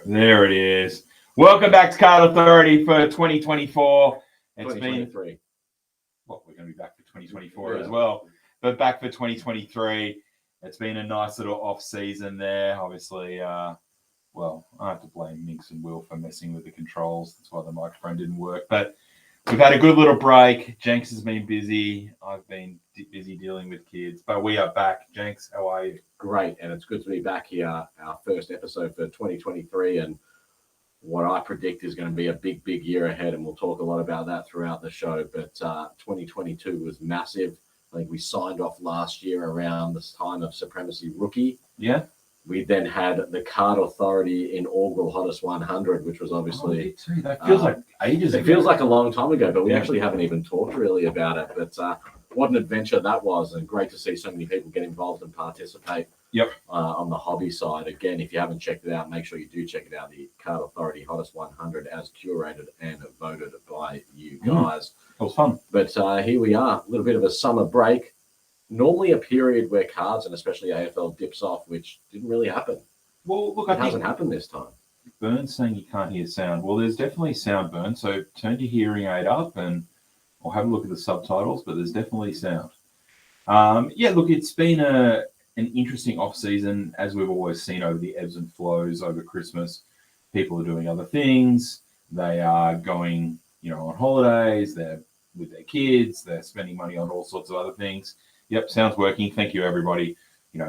There it is. Welcome back to Card Authority for 2024. It's 2023. been, well, we're going to be back for 2024 as well, but back for 2023. It's been a nice little off season there. Obviously, well, I have to blame Minx and Will for messing with the controls. That's why the microphone didn't work. But we've had a good little break. Jenks has been busy. I've been busy dealing with kids, but we are back. Jenks, how are you? Great, and it's good to be back here. Our first episode for 2023, and what I predict is going to be a big year ahead, and we'll talk a lot about that throughout the show. But 2022 was massive. I think we signed off last year around this time of Supremacy Rookie. Yeah. We then had the Card Authority inaugural Hottest 100, which was obviously... Oh, that feels like ages ago. It feels like a long time ago, but we actually haven't even talked really about it. But what an adventure that was, and great to see so many people get involved and participate on the hobby side. Again, if you haven't checked it out, make sure you do check it out. The Card Authority Hottest 100 as curated and voted by you guys. It was fun. But here we are, a little bit of a summer break. Normally a period where cards and especially AFL dips off, which didn't really happen. Well, look, it hasn't happened this time. Burn's saying you can't hear sound. Well, there's definitely sound, Burn. So turn your hearing aid up and or have a look at the subtitles, but there's definitely sound. Yeah, look, it's been an interesting off season, as we've always seen over the ebbs and flows over Christmas. People are doing other things. They are going, on holidays. They're with their kids. They're spending money on all sorts of other things. Yep, sounds working. Thank you, everybody.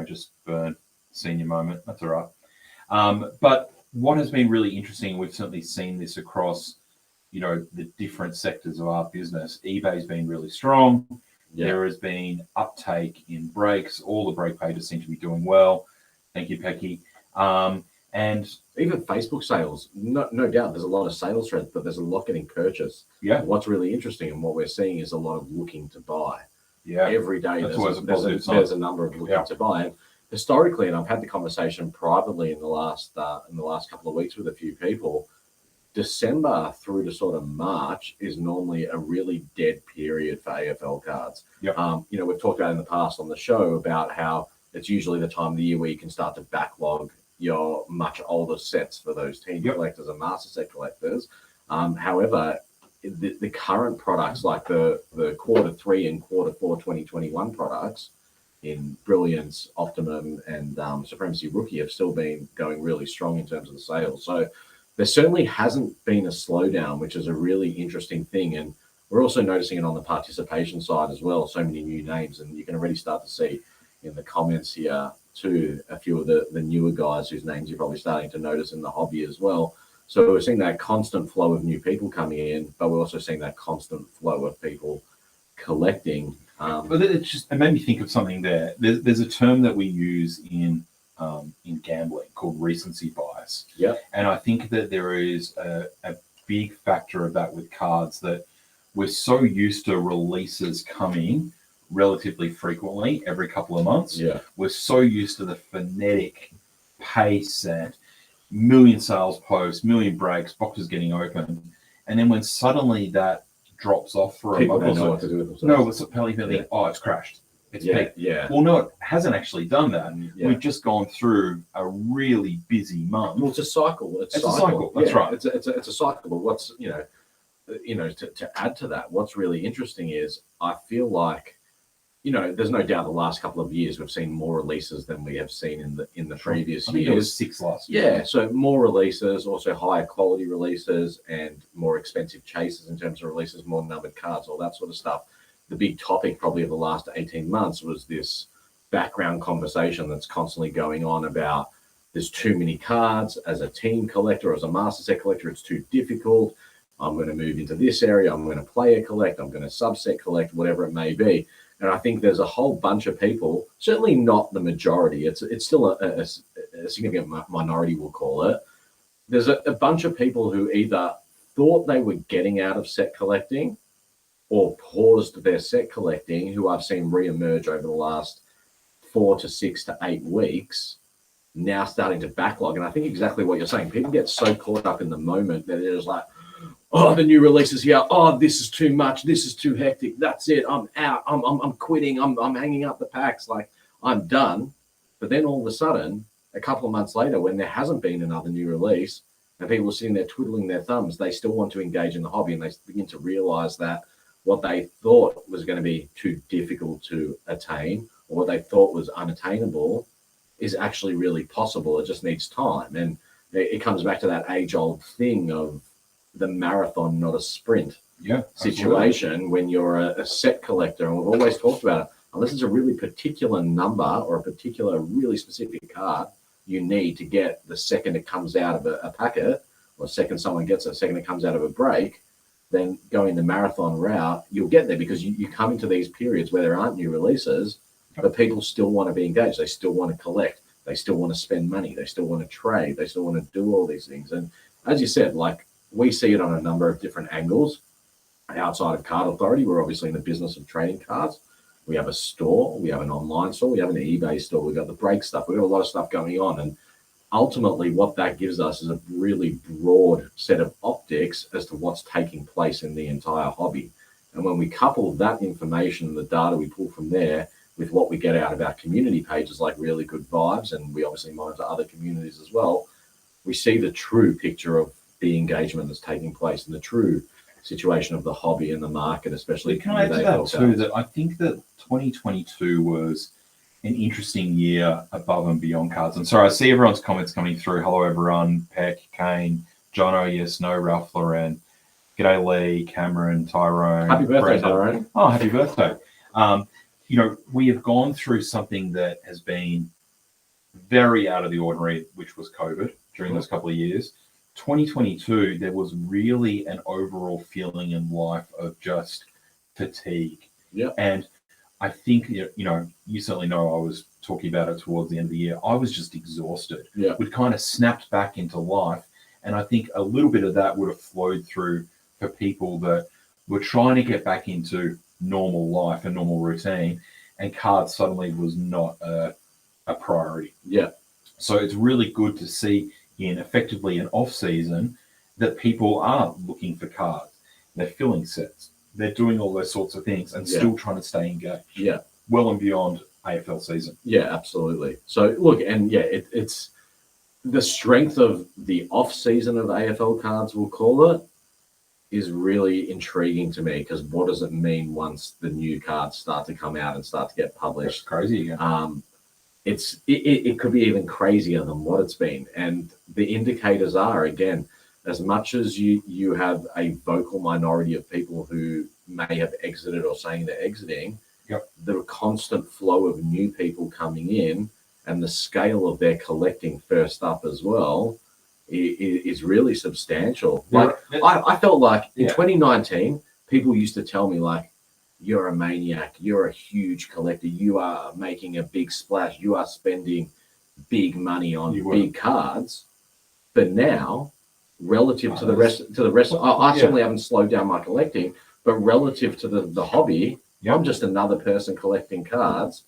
Just Burn, senior moment. That's all right. But what has been really interesting, we've certainly seen this across the different sectors of our business. eBay's been really strong. Yeah. There has been uptake in breaks. All the break pages seem to be doing well. Thank you, Pecky. And even Facebook sales, no doubt there's a lot of sales threads, but there's a lot getting purchased. Yeah. What's really interesting and what we're seeing is a lot of looking to buy. Yeah. Every day there's a number of looking to buy. And historically, and I've had the conversation privately in the last couple of weeks with a few people, December through to sort of March is normally a really dead period for AFL cards. Yep. We've talked about in the past on the show about how it's usually the time of the year where you can start to backlog your much older sets for those team collectors and master set collectors. However, the current products like the Q3 and Q4 2021 products in Brilliance, Optimum, and Supremacy Rookie have still been going really strong in terms of the sales. So there certainly hasn't been a slowdown, which is a really interesting thing. And we're also noticing it on the participation side as well. So many new names, and you can already start to see in the comments here too, a few of the newer guys whose names you're probably starting to notice in the hobby as well. So we're seeing that constant flow of new people coming in, but we're also seeing that constant flow of people collecting. But it made me think of something there. There's a term that we use in gambling called recency bias. Yeah. And I think that there is a big factor of that with cards, that we're so used to releases coming relatively frequently every couple of months. Yeah. We're so used to the frenetic pace and million sales posts, million breaks, boxes getting opened. And then when suddenly that drops off for people a month, don't know what to do with themselves. No, it's apparently feeling, it's crashed. It's peaked. Yeah. Well, no, it hasn't actually done that. Yeah. We've just gone through a really busy month. Well, it's a cycle. It's a cycle. That's right. It's a cycle. But what's to add to that, what's really interesting is I feel like there's no doubt the last couple of years we've seen more releases than we have seen in the previous years. It was 6 last year. Yeah, so more releases, also higher quality releases, and more expensive chases in terms of releases, more numbered cards, all that sort of stuff. The big topic probably of the last 18 months was this background conversation that's constantly going on about there's too many cards as a team collector, as a master set collector, it's too difficult. I'm going to move into this area. I'm going to player collect. I'm going to subset collect, whatever it may be. And I think there's a whole bunch of people, certainly not the majority. It's still a significant minority, we'll call it. There's a bunch of people who either thought they were getting out of set collecting or paused their set collecting, who I've seen reemerge over the last 4 to 6 to 8 weeks, now starting to backlog. And I think exactly what you're saying. People get so caught up in the moment that they're just like, oh, the new release is here. Oh, this is too much. This is too hectic. That's it. I'm out. I'm quitting. I'm hanging up the packs. Like, I'm done. But then all of a sudden, a couple of months later, when there hasn't been another new release and people are sitting there twiddling their thumbs, they still want to engage in the hobby, and they begin to realize that what they thought was going to be too difficult to attain, or what they thought was unattainable, is actually really possible. It just needs time. And it comes back to that age-old thing of the marathon, not a sprint situation. Absolutely. When you're a set collector, and we've always talked about it, unless it's a really particular number or a particular really specific card you need to get the second it comes out of a packet, or second someone gets it, second it comes out of a break, then going the marathon route, you'll get there, because you come into these periods where there aren't new releases, but people still want to be engaged. They still want to collect. They still want to spend money. They still want to trade. They still want to do all these things. And as you said, like, we see it on a number of different angles. Outside of Card Authority, we're obviously in the business of trading cards. We have a store. We have an online store. We have an eBay store. We've got the break stuff. We've got a lot of stuff going on. And ultimately, what that gives us is a really broad set of optics as to what's taking place in the entire hobby. And when we couple that information, the data we pull from there, with what we get out of our community pages like Really Good Vibes, and we obviously monitor other communities as well, we see the true picture of the engagement that's taking place and the true situation of the hobby and the market, especially. Can I add to that too, that I think that 2022 was an interesting year above and beyond cards. And sorry, I see everyone's comments coming through. Hello, everyone. Peck, Kane, Jono, yes, no, Ralph Lauren. G'day, Lee, Cameron, Tyrone. Happy birthday, Tyrone. Oh, happy birthday. You know, we have gone through something that has been very out of the ordinary, which was COVID during those couple of years. 2022, there was really an overall feeling in life of just fatigue. Yeah. And I think, you know, you certainly know I was talking about it towards the end of the year. I was just exhausted. Yeah. We'd kind of snapped back into life. And I think a little bit of that would have flowed through for people that were trying to get back into normal life and normal routine, and cards suddenly was not a priority. Yeah. So it's really good to see in effectively an off season that people are looking for cards. They're filling sets. They're doing all those sorts of things and still trying to stay engaged. Yeah. Well and beyond AFL season. Yeah, absolutely. So look, and yeah, it's the strength of the off season of AFL cards, we'll call it, is really intriguing to me, because what does it mean once the new cards start to come out and start to get published? That's crazy again. It could be even crazier than what it's been. And the indicators are, again, as much as you have a vocal minority of people who may have exited or saying they're exiting, the constant flow of new people coming in and the scale of their collecting first up as well is really substantial. Like, I felt like in 2019, people used to tell me, like, you're a maniac, you're a huge collector, you are making a big splash, you are spending big money on big cards. But now, relative to the rest, I certainly haven't slowed down my collecting, but relative to the hobby, I'm just another person collecting cards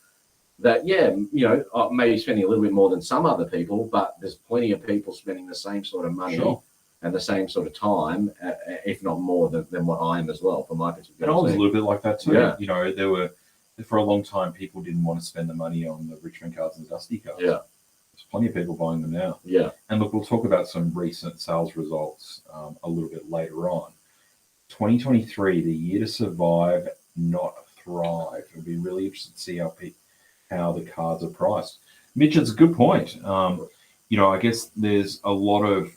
that, you know, maybe spending a little bit more than some other people, but there's plenty of people spending the same sort of money and the same sort of time, if not more than what I am as well, for my particular. And I was a little bit like that too. Yeah. You know, there were, for a long time, people didn't want to spend the money on the Richmond cards and the Dusty cards. Yeah. There's plenty of people buying them now. Yeah. And look, we'll talk about some recent sales results a little bit later on. 2023, the year to survive, not thrive. It'll be really interesting to see how the cards are priced. Mitch, it's a good point. You know, I guess there's a lot of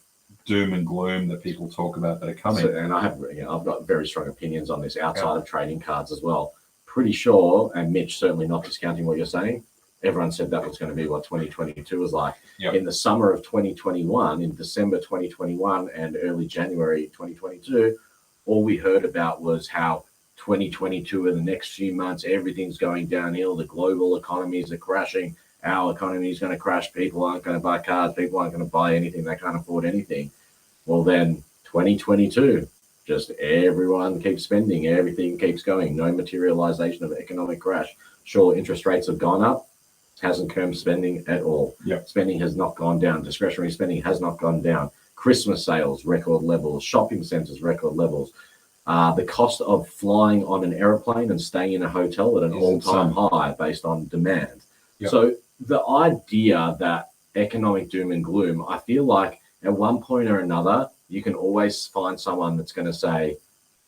doom and gloom that people talk about that are coming. And I've got very strong opinions on this outside of trading cards as well. Pretty sure, and Mitch, certainly not discounting what you're saying, everyone said that was going to be what 2022 was like. In the summer of 2021, in December 2021 and early January 2022, all we heard about was how 2022 in the next few months, everything's going downhill. The global economies are crashing. Our economy is going to crash. People aren't going to buy cars. People aren't going to buy anything. They can't afford anything. Well, then 2022, just everyone keeps spending. Everything keeps going. No materialization of economic crash. Sure, interest rates have gone up. Hasn't curbed spending at all. Spending has not gone down. Discretionary spending has not gone down. Christmas sales, record levels. Shopping centers, record levels. The cost of flying on an airplane and staying in a hotel at an all-time high based on demand. So the idea that economic doom and gloom, I feel like at one point or another, you can always find someone that's going to say,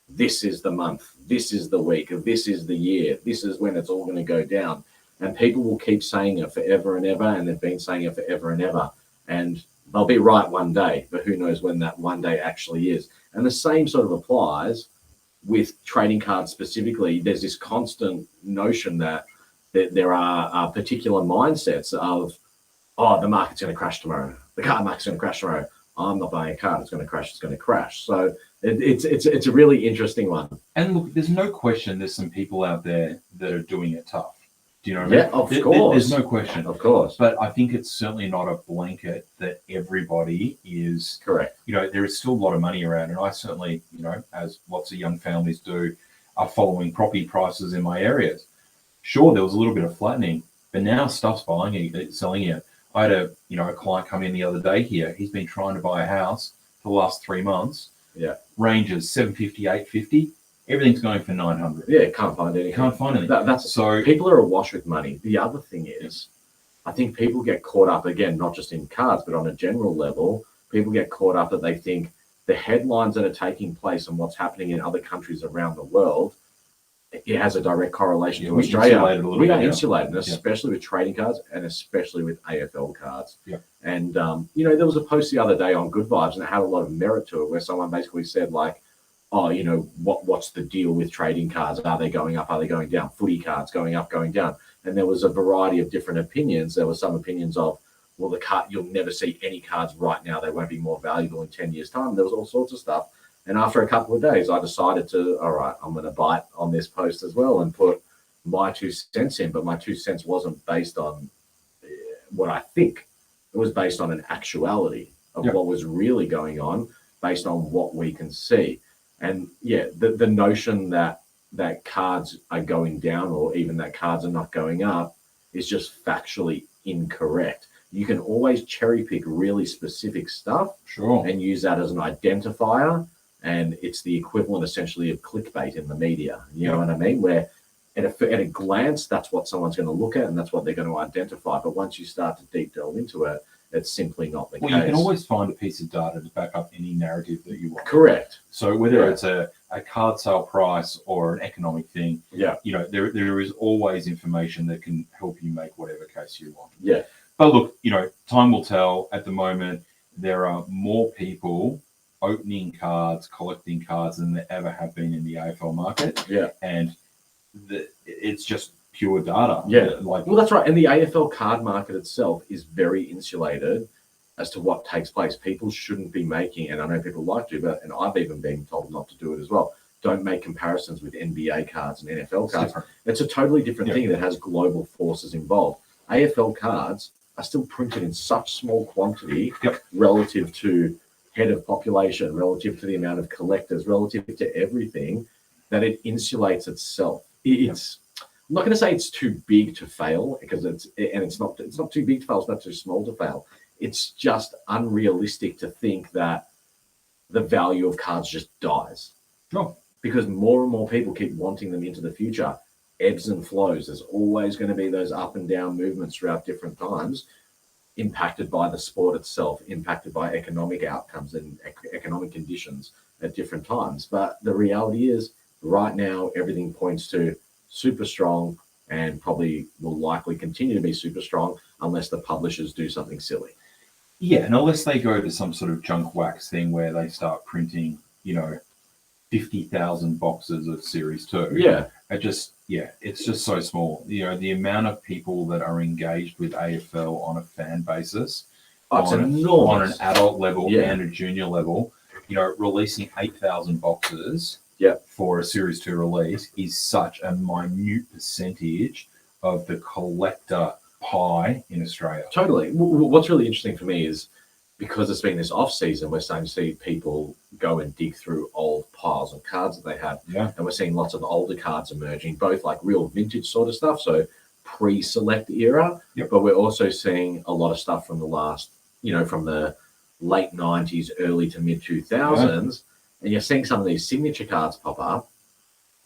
this is the month, this is the week, this is the year, this is when it's all going to go down. And people will keep saying it forever and ever, and they've been saying it forever and ever. And they'll be right one day, but who knows when that one day actually is. And the same sort of applies with trading cards specifically. There's this constant notion that there are particular mindsets of, oh, the market's going to crash tomorrow. The card market's going to crash tomorrow. I'm not buying a card. It's going to crash. It's going to crash. So it's a really interesting one. And look, there's no question there's some people out there that are doing it tough. Do you know what I mean? Yeah, of course. There's no question. Of course. But I think it's certainly not a blanket that everybody is. Correct. You know, there is still a lot of money around. And I certainly, you know, as lots of young families do, are following property prices in my areas. Sure, there was a little bit of flattening, but now stuff's selling it. I had a client come in the other day here. He's been trying to buy a house for the last 3 months. Yeah. Ranges 750, 850. Everything's going for 900. Yeah, can't find anything. Can't find anything. That's so people are awash with money. The other thing is, I think people get caught up, again, not just in cards, but on a general level, people get caught up that they think the headlines that are taking place and what's happening in other countries around the world, it has a direct correlation to Australia. We are insulated, especially with trading cards and especially with AFL cards. Yeah. And, there was a post the other day on Good Vibes, and it had a lot of merit to it, where someone basically said, like, oh, what's the deal with trading cards? Are they going up? Are they going down? Footy cards going up, going down. And there was a variety of different opinions. There were some opinions of, well, you'll never see any cards right now. They won't be more valuable in 10 years' time. There was all sorts of stuff. And after a couple of days, I decided all right, I'm going to bite on this post as well and put my 2 cents in. But my 2 cents wasn't based on what I think. It was based on an actuality of what was really going on, based on what we can see. And yeah, the notion that cards are going down, or even that cards are not going up, is just factually incorrect. You can always cherry pick really specific stuff, and use that as an identifier. And it's the equivalent essentially of clickbait in the media. You know what I mean? Where at a glance, that's what someone's going to look at and that's what they're going to identify. But once you start to deep delve into it, it's simply not the case. Well, you can always find a piece of data to back up any narrative that you want. Correct. So whether it's a card sale price or an economic thing, there is always information that can help you make whatever case you want. Yeah. But look, time will tell. At the moment, there are more people opening cards, collecting cards than there ever have been in the AFL market. Yeah. And it's just pure data. Yeah. Well, that's right. And the AFL card market itself is very insulated as to what takes place. People shouldn't be making, and I know people like to, and I've even been told not to do it as well, don't make comparisons with NBA cards and NFL cards. It's a totally different thing that has global forces involved. AFL cards are still printed in such small quantity relative to head of population, relative to the amount of collectors, relative to everything, that it insulates itself. I'm not going to say it's too big to fail, because it's not too big to fail. It's not too small to fail. It's just unrealistic to think that the value of cards just dies. Sure. Because more and more people keep wanting them into the future. Ebbs and flows. There's always going to be those up and down movements throughout different times, impacted by the sport itself, impacted by economic outcomes and economic conditions at different times. But the reality is, right now, everything points to super strong, and probably will likely continue to be super strong unless the publishers do something silly. Yeah, and unless they go to some sort of junk wax thing where they start printing, 50,000 boxes of Series 2. Yeah. It's just so small. The amount of people that are engaged with AFL on a fan basis, on an adult level and a junior level, releasing 8,000 boxes for a Series 2 release is such a minute percentage of the collector pie in Australia. Totally. What's really interesting for me is, because it's been this off season, we're starting to see people go and dig through old piles of cards that they have. Yeah. And we're seeing lots of older cards emerging, both like real vintage sort of stuff, so pre-select era, but we're also seeing a lot of stuff from the last, from the late 90s, early to mid 2000s. And you're seeing some of these signature cards pop up,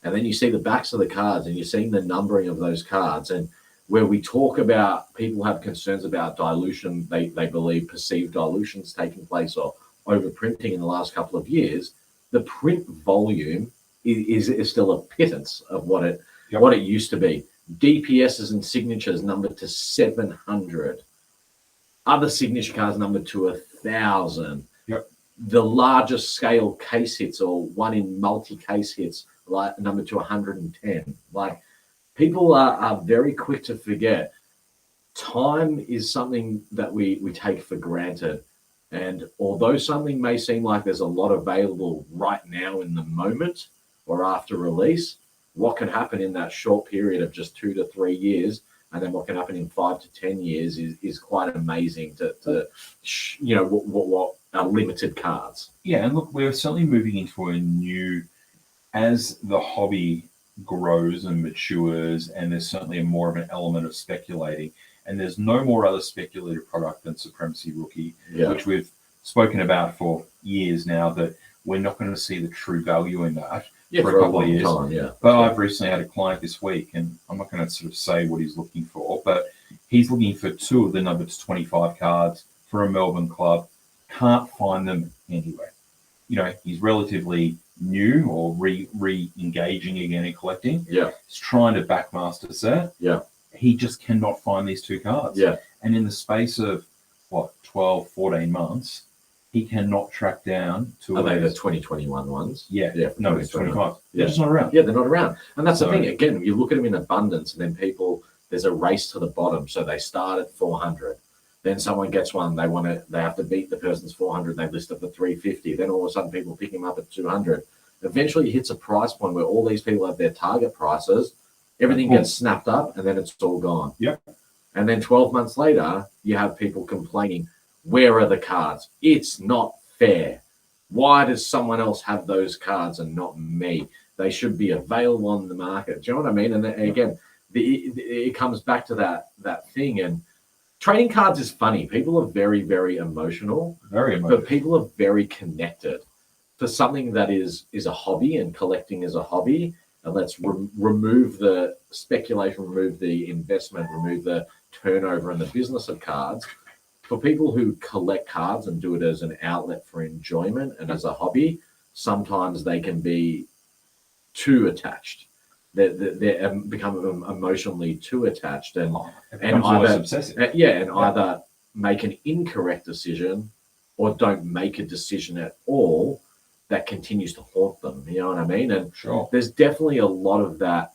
and then you see the backs of the cards and you're seeing the numbering of those cards. And where we talk about people have concerns about dilution. They believe perceived dilutions taking place or overprinting in the last couple of years. The print volume is still a pittance of what it used to be. DPSs and signatures numbered to 700. Other signature cards numbered to 1,000. Yep. The largest scale case hits, or one in multi-case hits, like numbered to 110. Like, people are very quick to forget. Time is something that we take for granted. And although something may seem like there's a lot available right now in the moment or after release, what can happen in that short period of just 2 to 3 years, and then what can happen in 5 to 10 years is quite amazing what are limited cards. Yeah, and look, we're certainly moving into a new, as the hobby grows and matures, and there's certainly more of an element of speculating, and there's no more other speculative product than Supremacy Rookie, which we've spoken about for years now, that we're not going to see the true value in that for a couple of years. But I've recently had a client this week, and I'm not going to sort of say what he's looking for, but he's looking for 2 of the numbered 25 cards for a Melbourne club. Can't find them anywhere. He's relatively new or re-engaging again in collecting. Yeah. He's trying to backmaster set. Yeah. He just cannot find these 2 cards. Yeah. And in the space of 12, 14 months, he cannot track down 2 Are of they the these. 2021 ones? Yeah. Yeah. No, it's 25. Yeah. They're just not around. Yeah, they're not around. And that's the thing. Again, you look at them in abundance, and then there's a race to the bottom. So they start at 400. Then someone gets one, they have to beat the person's 400, they list it for 350. Then all of a sudden people pick him up at 200. Eventually it hits a price point where all these people have their target prices, everything gets snapped up, and then it's all gone. Yep. And then 12 months later, you have people complaining, where are the cards? It's not fair. Why does someone else have those cards and not me? They should be available on the market. Do you know what I mean? And then, again, it comes back to that thing. And trading cards is funny. People are very, very emotional. Very emotional. But people are very connected. For something that is a hobby, and collecting is a hobby, and let's remove the speculation, remove the investment, remove the turnover and the business of cards. For people who collect cards and do it as an outlet for enjoyment and as a hobby, sometimes they can be too attached. They become emotionally too attached, and either obsessive. Either make an incorrect decision or don't make a decision at all that continues to haunt them. You know what I mean? And there's definitely a lot of that.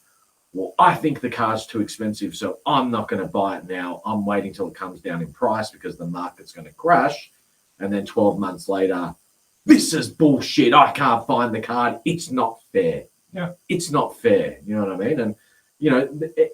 Well, I think the car's too expensive, so I'm not going to buy it now. I'm waiting till it comes down in price because the market's going to crash. And then 12 months later, this is bullshit. I can't find the card. It's not fair. Yeah. It's not fair. You know what I mean? And,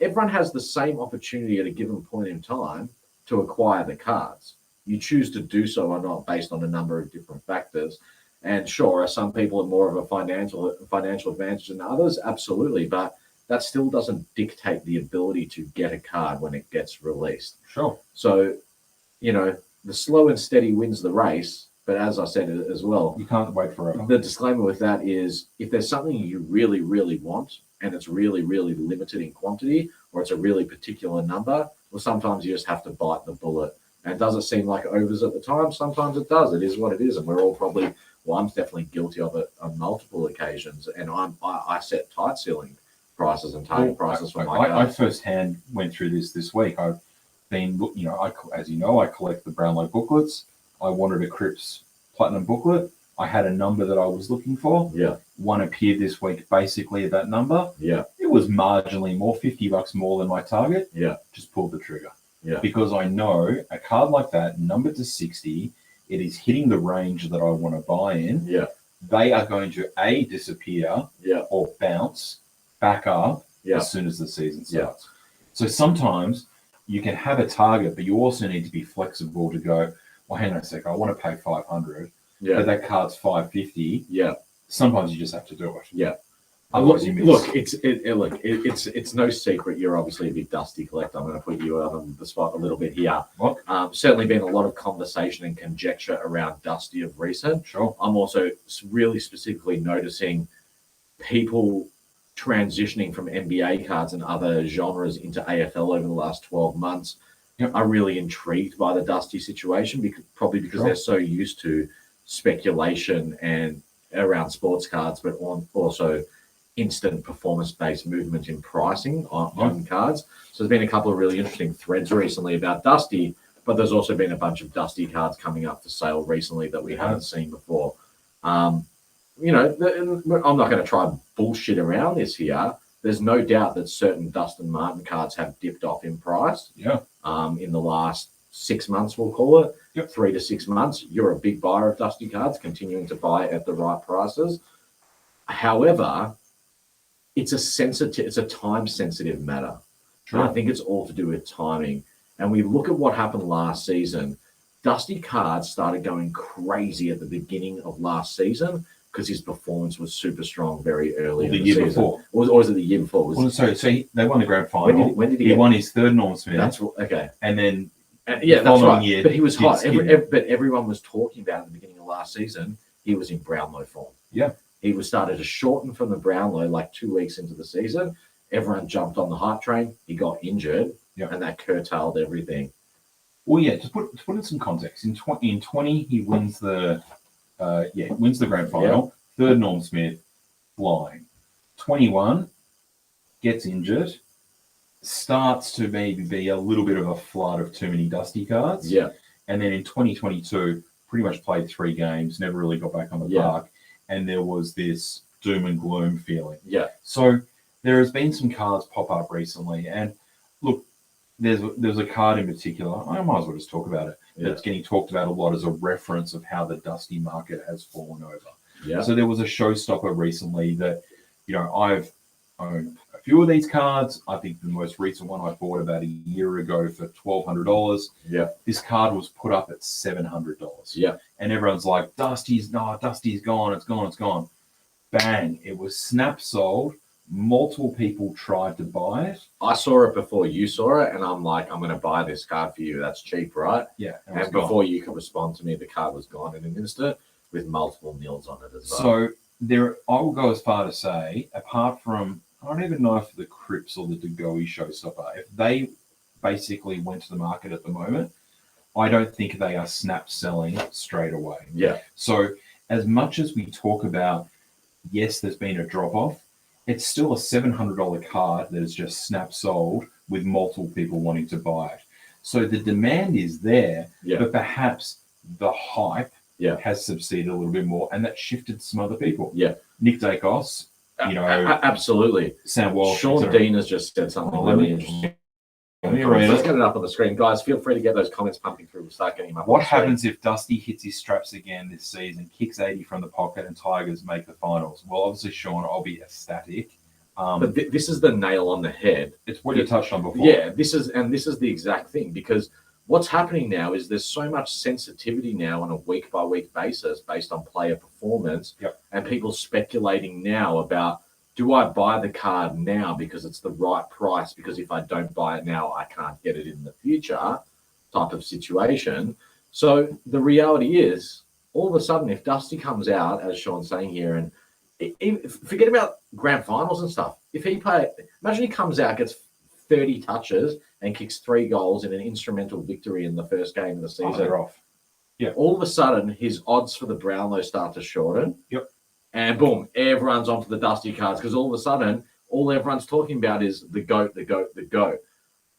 everyone has the same opportunity at a given point in time to acquire the cards. You choose to do so or not based on a number of different factors. And sure, are some people are more of a financial advantage than others? Absolutely. But that still doesn't dictate the ability to get a card when it gets released. Sure. So, the slow and steady wins the race. But as I said as well, you can't wait forever. The disclaimer with that is, if there's something you really, really want and it's really, really limited in quantity, or it's a really particular number, well, sometimes you just have to bite the bullet. And does it seem like overs at the time? Sometimes it does. It is what it is. And we're all probably, I'm definitely guilty of it on multiple occasions. And I set tight ceiling prices and target prices for my cards. I firsthand went through this week. I've been, as you know, I collect the Brownlow booklets. I wanted a Cripps Platinum booklet. I had a number that I was looking for. Yeah. One appeared this week basically at that number. Yeah. It was marginally more, $50 more than my target. Yeah. Just pulled the trigger. Yeah. Because I know a card like that, numbered to 60, it is hitting the range that I want to buy in. Yeah. They are going to disappear or bounce back up as soon as the season starts. So sometimes you can have a target, but you also need to be flexible to go, well, hang on a sec, I want to pay 500, but that card's 550. Yeah. Sometimes you just have to do it. Yeah. Otherwise you miss. Look, it's no secret. You're obviously a big Dusty collector. I'm going to put you on the spot a little bit here. What? Certainly been a lot of conversation and conjecture around Dusty of recent. Sure. I'm also really specifically noticing people transitioning from NBA cards and other genres into AFL over the last 12 months Yep. are really intrigued by the Dusty situation, because they're so used to speculation and around sports cards, but also instant performance-based movement in pricing on cards. So there's been a couple of really interesting threads recently about Dusty, but there's also been a bunch of Dusty cards coming up for sale recently that we haven't seen before. You know, I'm not going to try bullshit around this here. There's no doubt that certain Dustin Martin cards have dipped off in price. Yeah. In the last 6 months, we'll call it. Yep. 3 to 6 months. You're a big buyer of Dusty cards, continuing to buy at the right prices. However, it's a time-sensitive matter. Sure. And I think it's all to do with timing. And we look at what happened last season. Dusty cards started going crazy at the beginning of last season because his performance was super strong very early in the year season. before. Or was it the year before? They won the grand final. When did he won his third Norm Smith. That's okay. And then yeah, that's right. year, but he was hot. But everyone was talking about at the beginning of last season, he was in Brownlow form. Yeah. He was started to shorten from the Brownlow like 2 weeks into the season. Everyone jumped on the hype train. He got injured, and that curtailed everything. Well, yeah, to put in some context, in 20 he wins the grand final, third Norm Smith, flying. 21 gets injured, starts to maybe be a little bit of a flood of too many Dusty cards. Yeah. And then in 2022, pretty much played 3 games, never really got back on the park, and there was this doom and gloom feeling. Yeah. So there has been some cards pop up recently, and look, there's a card in particular, I might as well just talk about it, that's getting talked about a lot as a reference of how the Dusty market has fallen over. Yeah. So there was a showstopper recently that, you know, I've owned a few of these cards. I think the most recent one I bought about a year ago for $1,200. Yeah. This card was put up at $700. Yeah. And everyone's like, Dusty's gone, it's gone. Bang. It was snap sold. Multiple people tried to buy it. I saw it before you saw it, and I'm like, I'm going to buy this card for you. That's cheap, right? Yeah. And before you could respond to me, the card was gone in an instant with multiple nils on it as well. So I will go as far to say, apart from, I don't even know if the Crips or the Degoe showstopper, if they basically went to the market at the moment, I don't think they are snap selling straight away. Yeah. So as much as we talk about, yes, there's been a drop off, it's still a $700 card that is just snap sold with multiple people wanting to buy it. So the demand is there, but perhaps the hype has subsided a little bit more, and that shifted some other people. Yeah. Nick Dacos, you know. Absolutely. Sam Walsh. Sean Dean has just said something really interesting. Let's get it up on the screen. Guys, feel free to get those comments pumping through. We'll start getting them up. What happens if Dusty hits his straps again this season, kicks 80 from the pocket, and Tigers make the finals? Well, obviously, Sean, I'll be ecstatic. But this is the nail on the head. It's what you touched on before. Yeah, this is the exact thing, because what's happening now is there's so much sensitivity now on a week-by-week basis based on player performance, and people speculating now about, do I buy the card now because it's the right price? Because if I don't buy it now, I can't get it in the future, type of situation. So the reality is, all of a sudden, if Dusty comes out, as Sean's saying here, and forget about grand finals and stuff. Imagine he comes out, gets 30 touches, and kicks 3 goals in an instrumental victory in the first game of the season. They're off. Yeah. All of a sudden, his odds for the Brownlow start to shorten. Yep. And boom, everyone's onto the Dusty cards, because all of a sudden, all everyone's talking about is the GOAT, the GOAT, the GOAT.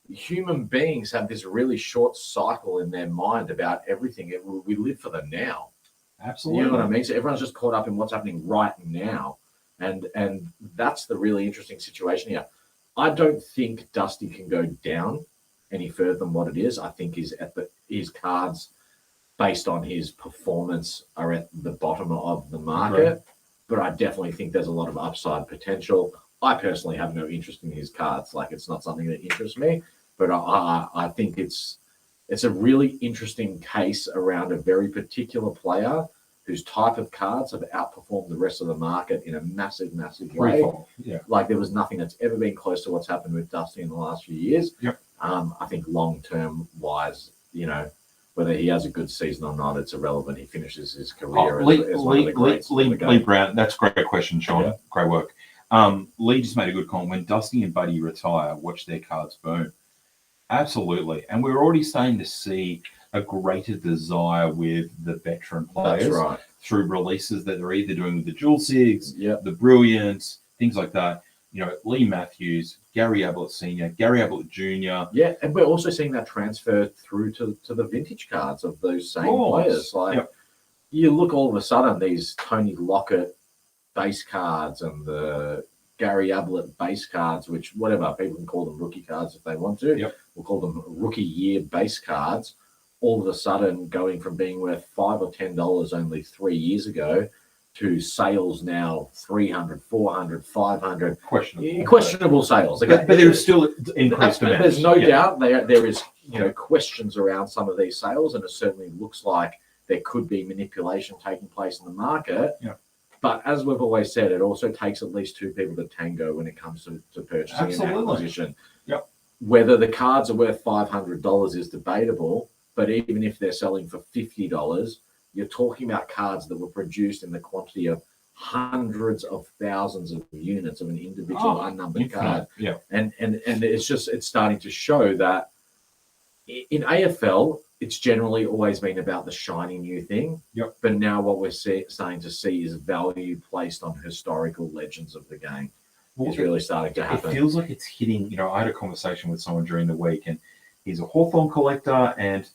Human beings have this really short cycle in their mind about everything. We live for the now. Absolutely. You know what I mean? So everyone's just caught up in what's happening right now. And that's the really interesting situation here. I don't think Dusty can go down any further than what it is. I think his cards, based on his performance, are at the bottom of the market. Right. But I definitely think there's a lot of upside potential. I personally have no interest in his cards. Like, it's not something that interests me. But I think it's a really interesting case around a very particular player whose type of cards have outperformed the rest of the market in a massive, massive way. Yeah. Like, there was nothing that's ever been close to what's happened with Dusty in the last few years. Yep. I think long-term wise, you know, whether he has a good season or not, it's irrelevant. He finishes his career as one of the greats. Lee Brown, that's a great question, Sean. Yeah. Great work. Lee just made a good comment. When Dusty and Buddy retire, watch their cards burn. Absolutely. And we're already starting to see a greater desire with the veteran players. That's right. Through releases that they're either doing with the Dual Sigs, Yep. the Brilliants, things like that. You know, Lee Matthews, Gary Ablett Sr., Gary Ablett Jr. Yeah, and we're also seeing that transfer through to the vintage cards of those same players. Like, Yep. you look all of a sudden, these Tony Lockett base cards and the Gary Ablett base cards, which whatever, people can call them rookie cards if they want to. Yep. We'll call them rookie year base cards. All of a sudden going from being worth $5 or $10 only 3 years ago to sales now 300, 400, 500. Questionable sales. But there's still increased demand. There's no doubt there is, you know, questions around some of these sales, and it certainly looks like there could be manipulation taking place in the market. Yeah. But as we've always said, it also takes at least two people to tango when it comes to purchasing and acquisition. Yep. Whether the cards are worth $500 is debatable, but even if they're selling for $50, you're talking about cards that were produced in the quantity of hundreds of thousands of units of an individual unnumbered card. Yeah. And it's starting to show that in AFL, it's generally always been about the shiny new thing. Yep. But now what we're starting to see is value placed on historical legends of the game. It's really starting to happen. It feels like it's hitting, you know, I had a conversation with someone during the week, and he's a Hawthorn collector, and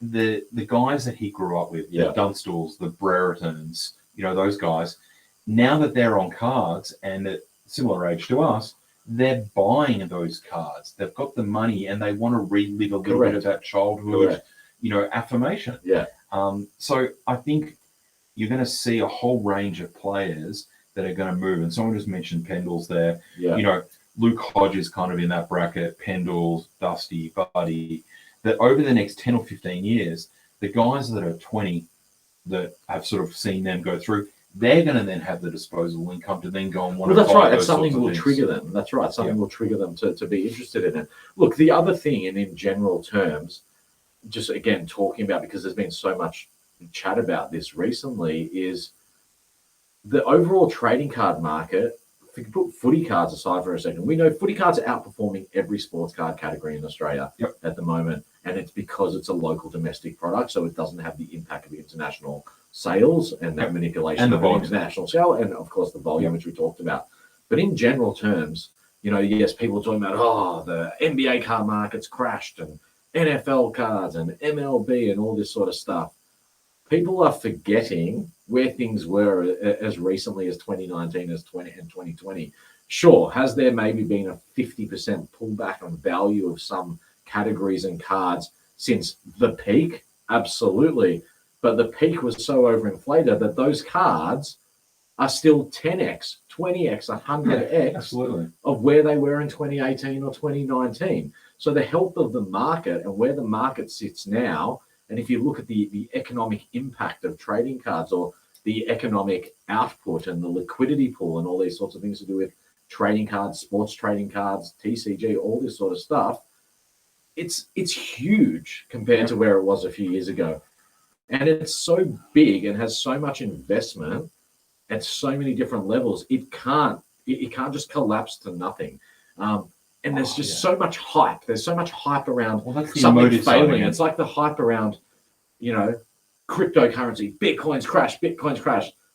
the guys that he grew up with, the Dunstalls, the Brereton's, you know, those guys, now that they're on cards and at similar age to us, they're buying those cards. They've got the money and they want to relive a little bit of that childhood, you know, affirmation. Yeah. So I think you're going to see a whole range of players that are going to move. And someone just mentioned Pendles there. Yeah. You know, Luke Hodge is kind of in that bracket, Pendles, Dusty, Buddy, that over the next 10 or 15 years, the guys that are 20 that have sort of seen them go through, they're going to then have the disposable income to then go and want to buy. That's right. Those It's something sorts of will trigger them. That's right. Something will trigger them to be interested in it. Look, the other thing, and in general terms, just again talking about, because there's been so much chat about this recently, is the overall trading card market. If we can put footy cards aside for a second, we know footy cards are outperforming every sports card category in Australia at the moment. And it's because it's a local domestic product, so it doesn't have the impact of international sales and that manipulation and the of an international sale, and of course the volume, which we talked about. But in general terms, you know, yes, people are talking about, oh, the NBA card market's crashed and NFL cards and MLB and all this sort of stuff. People are forgetting where things were as recently as 2019 and 2020. Sure, has there maybe been a 50% pullback on value of some categories and cards since the peak? Absolutely. But the peak was so overinflated that those cards are still 10x, 20x, 100x of where they were in 2018 or 2019. So the health of the market and where the market sits now, and if you look at the economic impact of trading cards or the economic output and the liquidity pool and all these sorts of things to do with trading cards, sports trading cards, TCG, all this sort of stuff, it's huge compared to where it was a few years ago. And it's so big and has so much investment at so many different levels, it can't just collapse to nothing. And there's just so much hype. There's so much hype around something failing. It's like the hype around, you know, cryptocurrency. Bitcoin's crashed.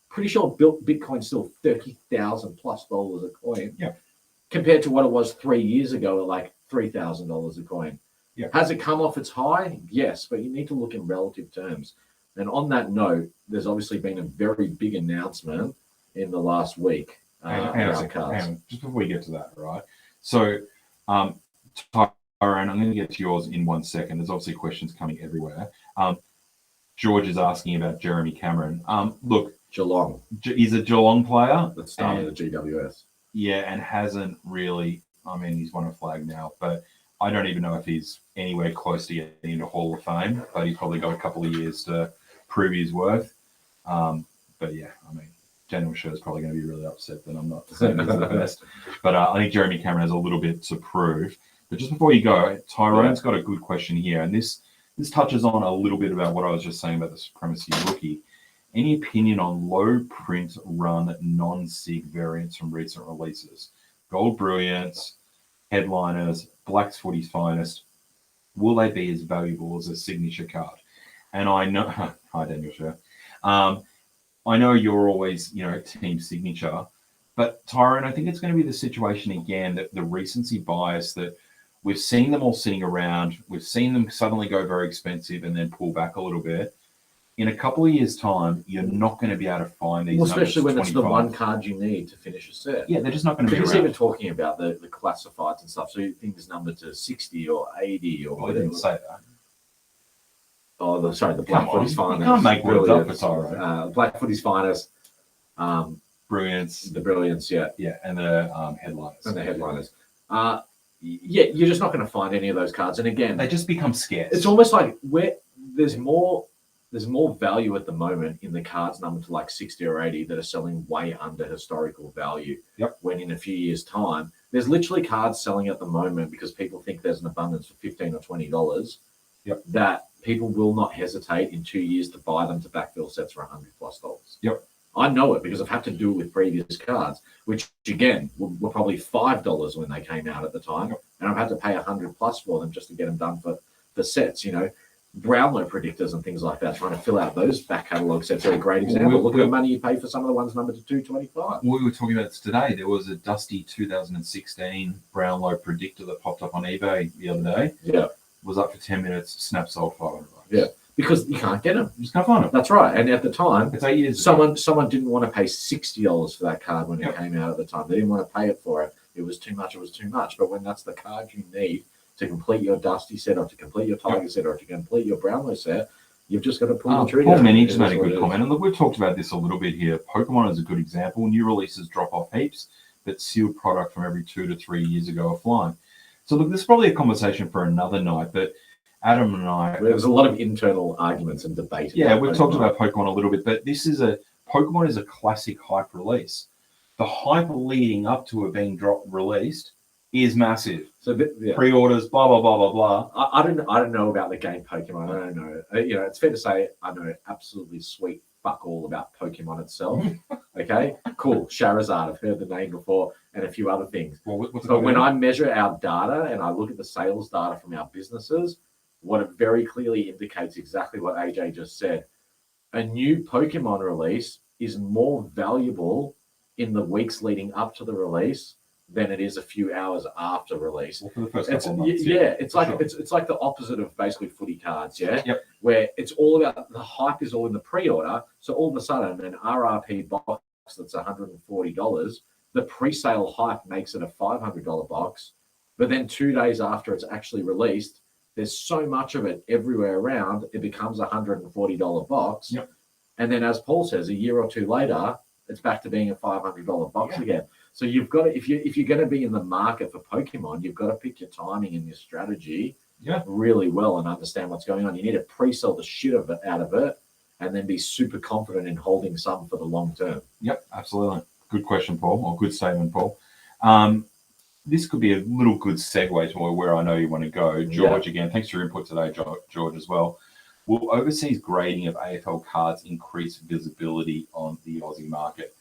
Pretty sure Bitcoin's still $30,000+ a coin. Yeah. Compared to what it was 3 years ago at like $3,000 a coin. Yeah. Has it come off its high? Yes, but you need to look in relative terms. And on that note, there's obviously been a very big announcement in the last week. Just before we get to that, right? So, Tyrone, I'm going to get to yours in 1 second. There's obviously questions coming everywhere. George is asking about Jeremy Cameron. Look, Geelong. He's a Geelong player. That started at GWS. Yeah, and hasn't really, I mean, he's won a flag now, but I don't even know if he's anywhere close to getting into Hall of Fame, but he's probably got a couple of years to prove his worth. But yeah, I mean, Daniel Scher is probably going to be really upset that I'm not saying he's the best. But I think Jeremy Cameron has a little bit to prove. But just before you go, Tyrone's got a good question here, and this touches on a little bit about what I was just saying about the supremacy rookie. Any opinion on low print run non-SIG variants from recent releases? Gold Brilliance, Headliners, Black's Footy's Finest. Will they be as valuable as a signature card? And I know, hi Daniel Sher. I know you're always, team signature, but Tyrone, I think it's going to be the situation again that the recency bias that we've seen them all sitting around, we've seen them suddenly go very expensive and then pull back a little bit. In a couple of years' time, you're not going to be able to find these. Well, especially when it's the 25. one card you need to finish a set. Yeah, they're just not going to be Because around. even talking about the classifieds and stuff, so you think it's numbered to 60 or 80 or I whatever. didn't say that. Oh, the Black Footy's Finest. You can't make words up for Tyrone. Black Footy's Finest. Brilliance. The Brilliance, yeah. Yeah, and the Headliners. And the Headliners. Yeah, you're just not going to find any of those cards. And again, they just become scarce. It's almost like there's more value at the moment in the cards numbered to like 60 or 80 that are selling way under historical value. Yep. When in a few years' time, there's literally cards selling at the moment because people think there's an abundance for $15 or $20. Yep. That people will not hesitate in 2 years to buy them to backfill sets for $100+. Yep. I know it because I've had to do it with previous cards, which again were probably $5 when they came out at the time, and I've had to pay $100+ for them just to get them done for sets. Brownlow predictors and things like that, trying to fill out those back catalogue sets are a great example. Look at the money you pay for some of the ones numbered to $225. We were talking about this today. There was a dusty 2016 Brownlow predictor that popped up on eBay the other day. Yeah, was up for 10 minutes. Snap sold $500. Yeah. Because you can't get them. You just can't find them. That's right. And at the time, it's 8 years someone didn't want to pay $60 for that card when it came out at the time. They didn't want to pay it for it. It was too much. It was too much. But when that's the card you need to complete your Dusty set or to complete your Tiger set or to complete your Brownlow set, you've just got to pull the trigger. Paul Manning just made a good comment. And look, we've talked about this a little bit here. Pokemon is a good example. New releases drop off heaps, but sealed product from every 2 to 3 years ago are flying. So look, this is probably a conversation for another night, but Adam and I... There's a lot of internal arguments and debate. Yeah, we've talked about Pokemon a little bit, but Pokemon is a classic hype release. The hype leading up to it being released is massive. So pre-orders, blah, blah, blah, blah, blah. I don't know about the game Pokemon. I don't know. It's fair to say I know absolutely sweet fuck all about Pokemon itself. Okay, cool. Charizard, I've heard the name before, and a few other things. Well, but when I measure our data and I look at the sales data from our businesses, what it very clearly indicates exactly what AJ just said. A new Pokemon release is more valuable in the weeks leading up to the release than it is a few hours after release. Well, for the first couple of months, it's like the opposite of basically footy cards, where it's all about the hype is all in the pre-order. So all of a sudden, an RRP box that's $140, the pre-sale hype makes it a $500 box, but then 2 days after it's actually released, there's so much of it everywhere around, it becomes a $140 box. Yep. And then, as Paul says, a year or two later, it's back to being a $500 box again. So you've got to, if you're going to be in the market for Pokemon, you've got to pick your timing and your strategy really well and understand what's going on. You need to pre-sell the shit out of it and then be super confident in holding some for the long term. Yep, absolutely. Good question, Paul, or good statement, Paul. This could be a little good segue to where I know you want to go. George, again, thanks for your input today, George, as well. Will overseas grading of AFL cards increase visibility on the Aussie market?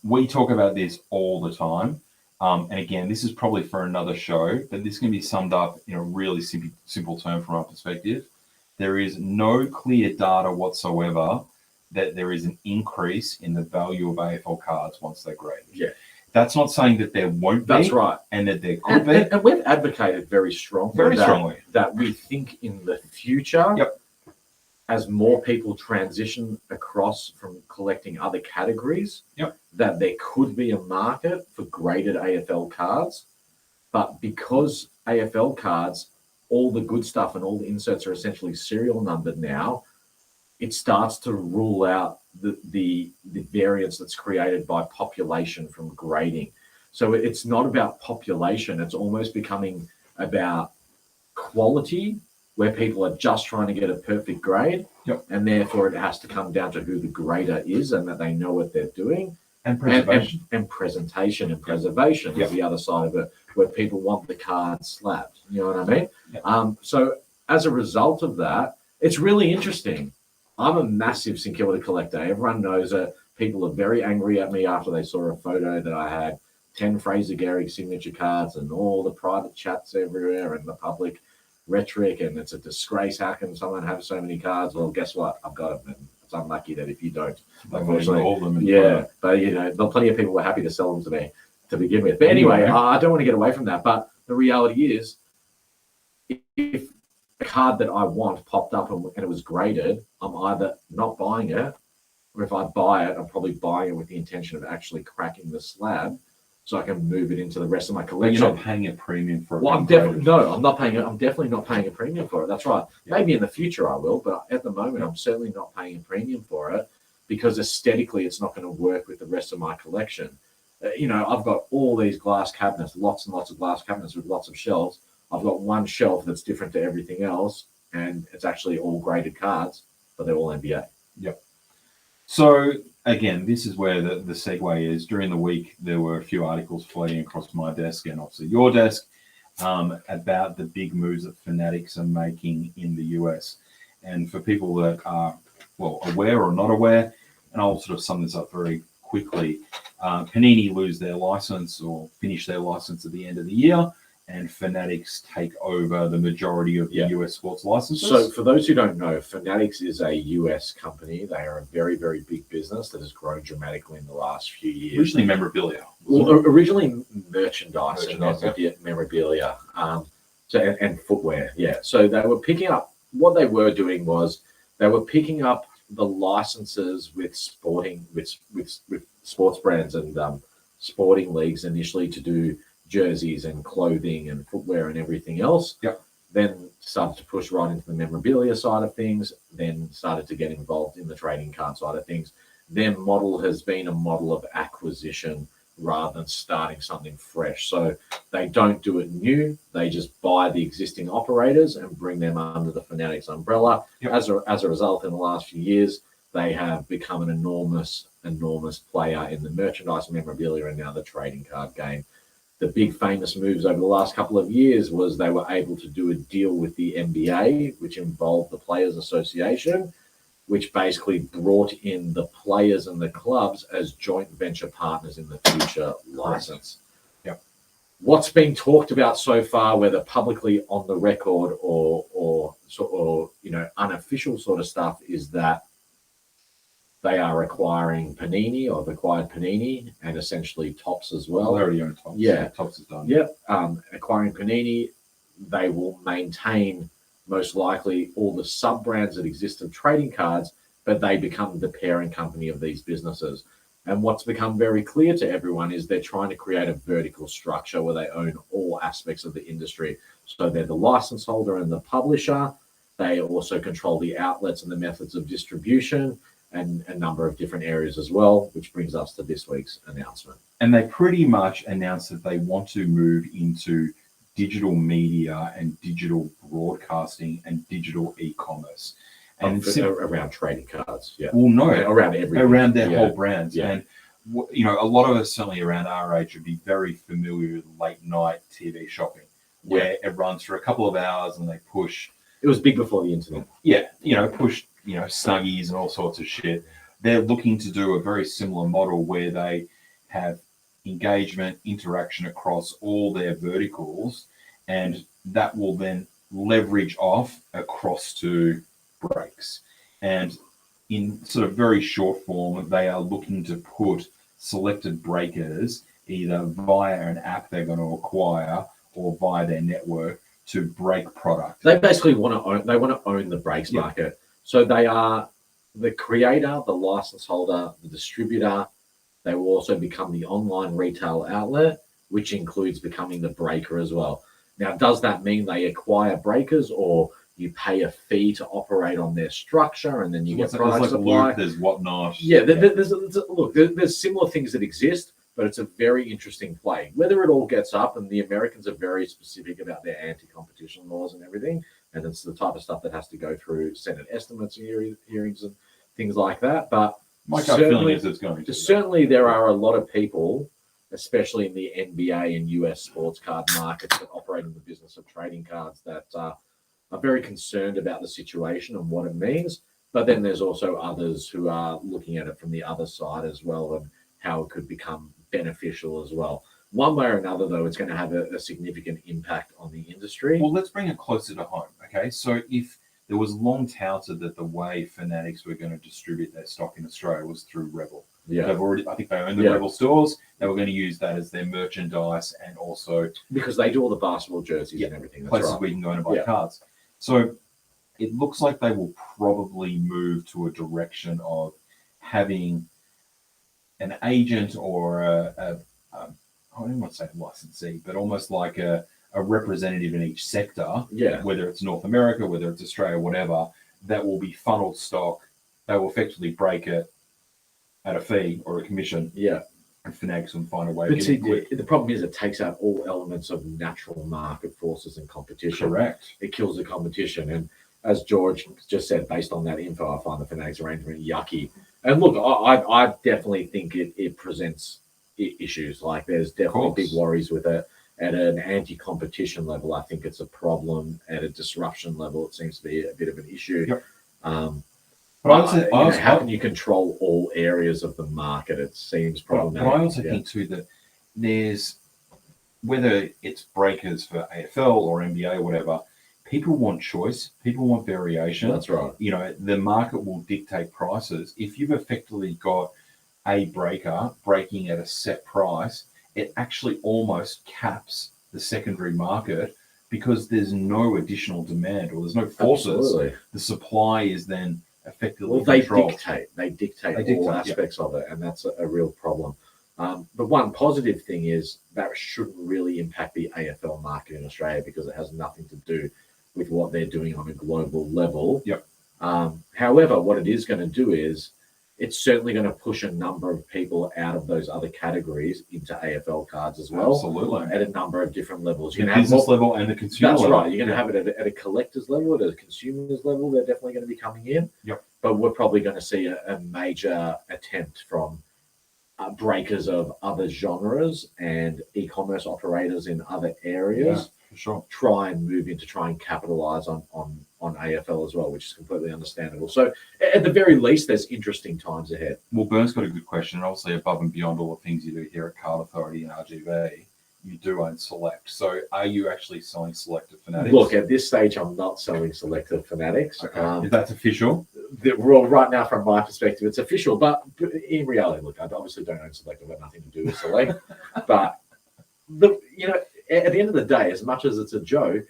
We talk about this all the time. And again, this is probably for another show, but this can be summed up in a really simple term from our perspective. There is no clear data whatsoever that there is an increase in the value of AFL cards once they're graded. Yeah. That's not saying that there won't be. That's right. And that there could be. And we've advocated very strongly that we think in the future, as more people transition across from collecting other categories, that there could be a market for graded AFL cards. But because AFL cards, all the good stuff and all the inserts are essentially serial numbered now, it starts to rule out the variance that's created by population from grading. So it's not about population. It's almost becoming about quality, where people are just trying to get a perfect grade. And therefore it has to come down to who the grader is and that they know what they're doing. And preservation. And presentation and preservation is the other side of it, where people want the card slapped. You know what I mean? So as a result of that, it's really interesting. I'm a massive St Kilda collector. Everyone knows it. People are very angry at me after they saw a photo that I had 10 Fraser Gehrig signature cards and all the private chats everywhere and the public rhetoric, and it's a disgrace. How can someone have so many cards? Well, guess what? I've got them, and it's unlucky that if you don't, unfortunately, all of them. yeah. But you know, plenty of people were happy to sell them to me to begin with. But anyway, I don't want to get away from that. But the reality is, if a card that I want popped up and it was graded, I'm either not buying it, or if I buy it, I'm probably buying it with the intention of actually cracking the slab so I can move it into the rest of my collection. You're not paying a premium for it. Well, I'm not paying it. I'm definitely not paying a premium for it. That's right. Yeah. Maybe in the future I will, but at the moment I'm certainly not paying a premium for it because aesthetically it's not going to work with the rest of my collection. You know, I've got all these glass cabinets, lots and lots of glass cabinets with lots of shelves. I've got one shelf that's different to everything else, and it's actually all graded cards, but they're all NBA. Yep. So again, this is where the segue is. During the week, there were a few articles floating across my desk and obviously your desk about the big moves that Fanatics are making in the US. And for people that are, well, aware or not aware, and I'll sort of sum this up very quickly, Panini lose their license or finish their license at the end of the year, and Fanatics take over the majority of the US sports licenses. So for those who don't know, Fanatics is a US company. They are a very, very big business that has grown dramatically in the last few years. Originally memorabilia. Well, originally merchandise and memorabilia, and footwear. Yeah. So they were picking up, what they were doing was they were picking up the licenses with sports brands and sporting leagues initially to do jerseys and clothing and footwear and everything else. Yep. Then started to push right into the memorabilia side of things, then started to get involved in the trading card side of things. Their model has been a model of acquisition rather than starting something fresh. So they don't do it new. They just buy the existing operators and bring them under the Fanatics umbrella. Yep. As a result, in the last few years, they have become an enormous player in the merchandise, memorabilia, and now the trading card game. The big famous moves over the last couple of years was they were able to do a deal with the NBA, which involved the Players Association, which basically brought in the players and the clubs as joint venture partners in the future license. Yep. What's been talked about so far, whether publicly on the record or you know, unofficial sort of stuff, is that they are acquiring Panini, or have acquired Panini, and essentially Topps as well. They already own Topps. Yeah. Topps is done. Yep. Acquiring Panini, they will maintain most likely all the sub-brands that exist of trading cards, but they become the parent company of these businesses. And what's become very clear to everyone is they're trying to create a vertical structure where they own all aspects of the industry. So they're the license holder and the publisher. They also control the outlets and the methods of distribution, and a number of different areas as well, which brings us to this week's announcement. And they pretty much announced that they want to move into digital media and digital broadcasting and digital e-commerce. And around trading cards, yeah. Well, no, around everything. Around their whole brands. Yeah. And, you know, a lot of us, certainly around our age, would be very familiar with late night TV shopping, where it runs for a couple of hours and they push. It was big before the internet. Yeah, you know, push, you know, Snuggies and all sorts of shit. They're looking to do a very similar model where they have engagement, interaction across all their verticals, and that will then leverage off across to breaks. And in sort of very short form, they are looking to put selected breakers either via an app they're going to acquire or via their network to break product. They basically want to own the breaks market. So they are the creator, the license holder, the distributor. They will also become the online retail outlet, which includes becoming the breaker as well. Now, does that mean they acquire breakers, or you pay a fee to operate on their structure and then you get product supply? There's whatnot. Yeah, there's similar things that exist, but it's a very interesting play. Whether it all gets up, and the Americans are very specific about their anti-competition laws and everything, and it's the type of stuff that has to go through Senate estimates and hearings and things like that. But my gut feeling is it's going to. Certainly, there are a lot of people, especially in the NBA and US sports card markets, that operate in the business of trading cards, that are very concerned about the situation and what it means. But then there's also others who are looking at it from the other side as well, and how it could become beneficial as well. One way or another, though, it's going to have a significant impact on the industry. Well, let's bring it closer to home. Okay, so if there was long touted that the way Fanatics were going to distribute their stock in Australia was through Rebel. Yeah, They've already, I think they own the Rebel stores. They were going to use that as their merchandise and also because they do all the basketball jerseys and everything. That's places right. where you can go and buy cards. So it looks like they will probably move to a direction of having an agent or I don't want to say licensee, but almost like a representative in each sector, whether it's North America, whether it's Australia, whatever, that will be funneled stock. They will effectively break it at a fee or a commission. Yeah. And Fanatics will find a way but to see, get the problem is it takes out all elements of natural market forces and competition. Correct. It kills the competition. And as George just said, based on that info, I find the Fanatics arrangement yucky. And look, I definitely think it presents issues. Like there's definitely big worries with it. At an anti-competition level, I think it's a problem. At a disruption level, it seems to be a bit of an issue. Yep. How can you control all areas of the market? It seems problematic. But I also think too that there's, whether it's breakers for AFL or NBA or whatever, people want choice. People want variation. That's right. You know, the market will dictate prices. If you've effectively got a breaker breaking at a set price, it actually almost caps the secondary market because there's no additional demand or there's no forces. Absolutely. The supply is then effectively controlled. controlled. They dictate all aspects of it, and that's a real problem. But one positive thing is that shouldn't really impact the AFL market in Australia because it has nothing to do with what they're doing on a global level. Yep. However, what it is going to do is it's certainly going to push a number of people out of those other categories into AFL cards as well. Absolutely. At a number of different levels. The business level and the consumer level. That's right. You're going to have it at a collector's level, at a consumer's level. They're definitely going to be coming in. Yep. But we're probably going to see a major attempt from breakers of other genres and e-commerce operators in other areas. For sure. Try and capitalize on AFL as well, which is completely understandable. So at the very least, there's interesting times ahead. Well, Bern's got a good question. And obviously, above and beyond all the things you do here at Card Authority and RGV, you do own Select. So are you actually selling Select to Fanatics? Look, at this stage, I'm not selling Select to Fanatics. Okay. If that's official? Well, right now, from my perspective, it's official. But in reality, look, I obviously don't own Select. I've got nothing to do with Select. But, look, at the end of the day, as much as it's a joke,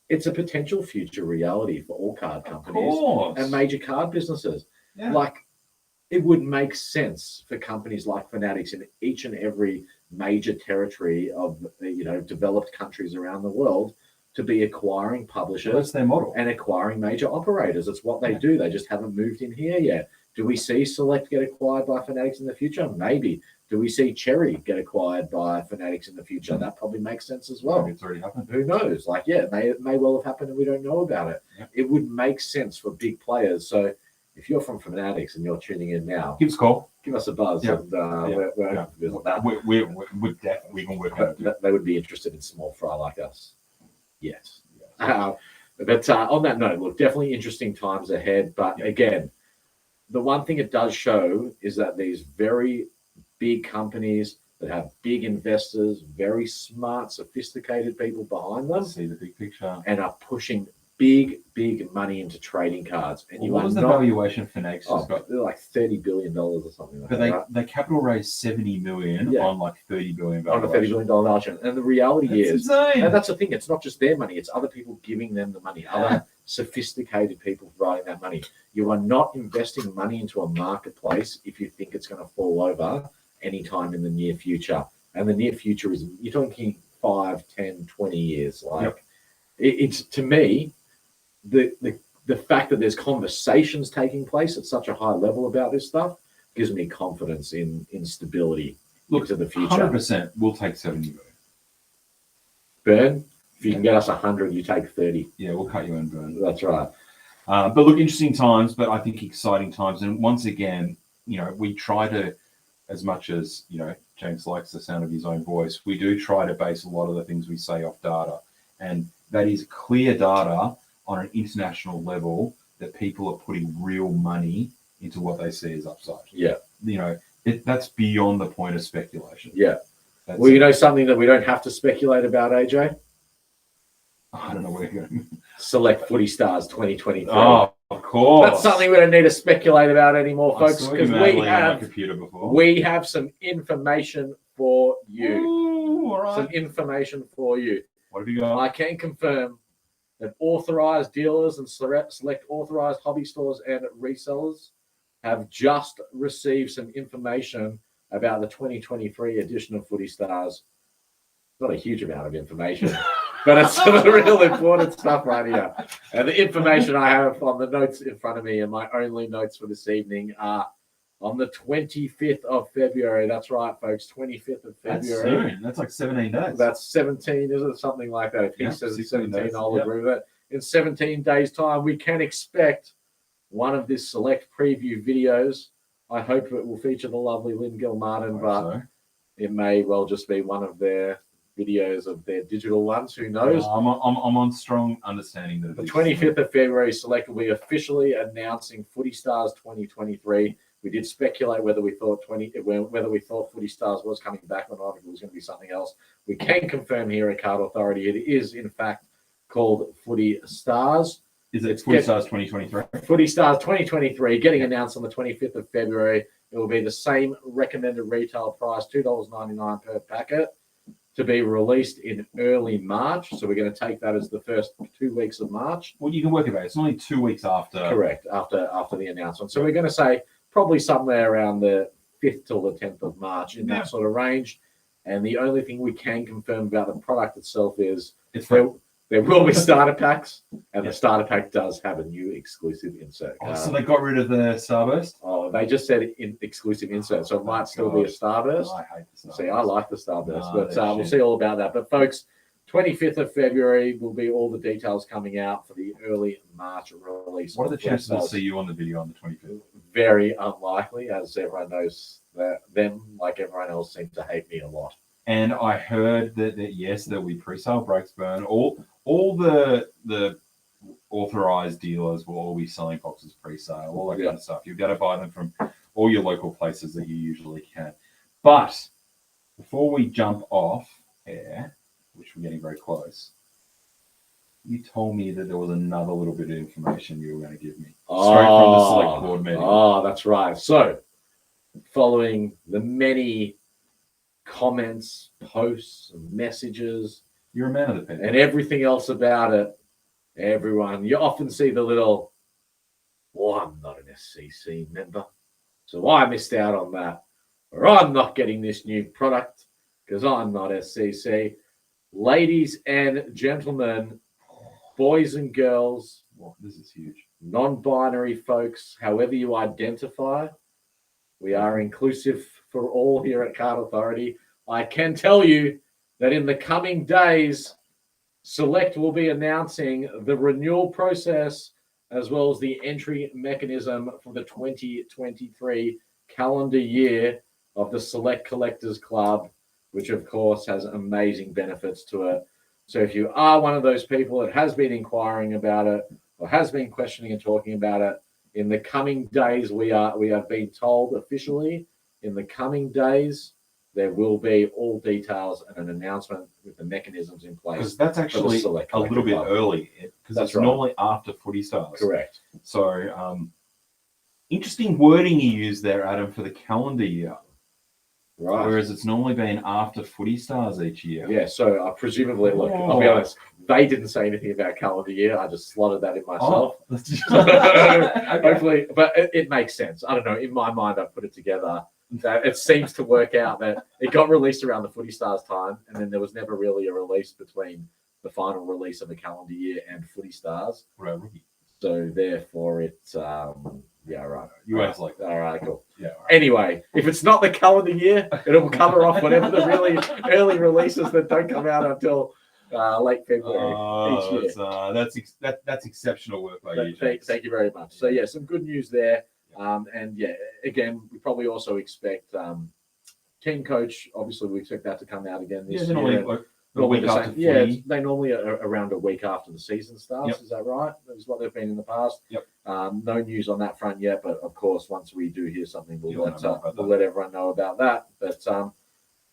it's a potential future reality for all card companies and major card businesses. Yeah. Like, it would make sense for companies like Fanatics in each and every major territory of developed countries around the world to be acquiring publishers. That's their model. And acquiring major operators. It's what they do. They just haven't moved in here yet. Do we see Select get acquired by Fanatics in the future? Maybe. Do we see Cherry get acquired by Fanatics in the future? That probably makes sense as well. Maybe it's already happened. Who knows? Like, it may well have happened and we don't know about it. Yep. It would make sense for big players. So if you're from Fanatics and you're tuning in now, give us a call. Give us a buzz. Yep. And we're visit that. We're definitely going to work out. They would be interested in small fry like us. Yes. But on that note, look, definitely interesting times ahead. But again, the one thing it does show is that these very big companies that have big investors, very smart, sophisticated people behind them, see the big picture, and are pushing big money into trading cards. And what was the valuation Fanatics has got? They're like $30 billion or something like that. But they capital raised $70 million on like $30 billion valuation. On a $30 billion valuation. And the reality is, insane. And that's the thing, it's not just their money, it's other people giving them the money, other sophisticated people providing that money. You are not investing money into a marketplace if you think it's going to fall over anytime in the near future. And the near future is, you're talking 5, 10, 20 years. Like, it's, to me, the fact that there's conversations taking place at such a high level about this stuff gives me confidence in stability into the future. 100% we'll take 70 million. Burn, if you can get us 100, you take 30. Yeah, we'll cut you in, Burn. That's right. But look, interesting times, but I think exciting times. And once again, we try to, as much as, James likes the sound of his own voice, we do try to base a lot of the things we say off data. And that is clear data on an international level that people are putting real money into what they see as upside. Yeah. You know, that's beyond the point of speculation. Yeah. That's Well, you know something that we don't have to speculate about, AJ? I don't know where you're going. Select Footy Stars 2023. Oh, of course. That's something we don't need to speculate about anymore, folks, because we have some information for you. Ooh, all right. Some information for you. What have you got? I can confirm that authorized dealers and select authorized hobby stores and resellers have just received some information about the 2023 edition of Footy Stars. Not a huge amount of information, but it's some real important stuff right here. And the information I have on the notes in front of me, and my only notes for this evening, are on the 25th of February. That's right, folks, 25th of February. That's soon. That's like 17 days. That's 17, isn't it? Something like that. If he says 17, I'll agree with it. In 17 days' time, we can expect one of this select preview videos. I hope it will feature the lovely Lynn Gilmartin, but it may well just be one of their videos of their digital ones. Who knows? I'm on strong understanding that the 25th of February select will be officially announcing Footy Stars 2023. We did speculate whether we thought Footy Stars was coming back or not, if it was going to be something else. We can confirm here at Card Authority it is in fact called Footy Stars. Is it Footy Stars 2023? Footy Stars 2023 getting announced on the 25th of February. It will be the same recommended retail price, $2.99 per packet, to be released in early March. So we're going to take that as the first 2 weeks of March. Well, you can work it out. It's only 2 weeks after. Correct, after the announcement. So we're going to say probably somewhere around the 5th till the 10th of March, in that sort of range. And the only thing we can confirm about the product itself is there will be starter packs, and the starter pack does have a new exclusive insert. So they got rid of the Starburst? Oh, they just said exclusive insert, so it might still be a Starburst. I hate the Starburst. See, I like the Starburst, but we'll see all about that. But folks, 25th of February will be all the details coming out for the early March release. What are the chances we'll see you on the video on the 25th? Very unlikely, as everyone knows that them, like everyone else, seem to hate me a lot. And I heard that yes, there'll be pre-sale breaks burn. All the authorized dealers will all be selling boxes pre-sale, all that kind of stuff. You've got to buy them from all your local places that you usually can. But before we jump off air, which we're getting very close, you told me that there was another little bit of information you were going to give me. Straight from the select board meeting. Oh, that's right. So, following the many comments, posts, and messages, you're a man of the people, and everything else about it, everyone, you often see the little, well, I'm not an SCC member, so I missed out on that, or I'm not getting this new product because I'm not SCC. Ladies and gentlemen, boys and girls, this is huge, non-binary folks, however you identify, we are inclusive for all here at Card Authority. I can tell you that in the coming days, Select will be announcing the renewal process as well as the entry mechanism for the 2023 calendar year of the Select Collectors Club, which of course has amazing benefits to it. So if you are one of those people that has been inquiring about it or has been questioning and talking about it, in the coming days, we have been told officially, in the coming days, there will be all details and an announcement with the mechanisms in place. Because that's actually a little bit early, because it's normally after Footy Stars. Correct. So, interesting wording you used there, Adam, for the calendar year. Right. Whereas it's normally been after Footy Stars each year. Yeah, so presumably, look, I'll be honest, they didn't say anything about calendar year. I just slotted that in myself. Hopefully, but it makes sense. I don't know. In my mind, I've put it together. That it seems to work out that it got released around the Footy Stars time, and then there was never really a release between the final release of the calendar year and Footy Stars. Right. So therefore, it's yeah, right. You guys like that? All right, cool. Yeah. Right. Anyway, if it's not the calendar year, it'll cover off whatever the really early releases that don't come out until late February each year. That's exceptional work by you. Thank you very much. So yeah, some good news there. And yeah, again, we probably also expect team coach. Obviously, we expect that to come out again this year. A week the after same. Yeah, footy. they normally are around a week after the season starts. Yep. Is that right? That is what they've been in the past. Yep. No news on that front yet, but of course, once we do hear something, we'll You'll know about that. let everyone know about that. But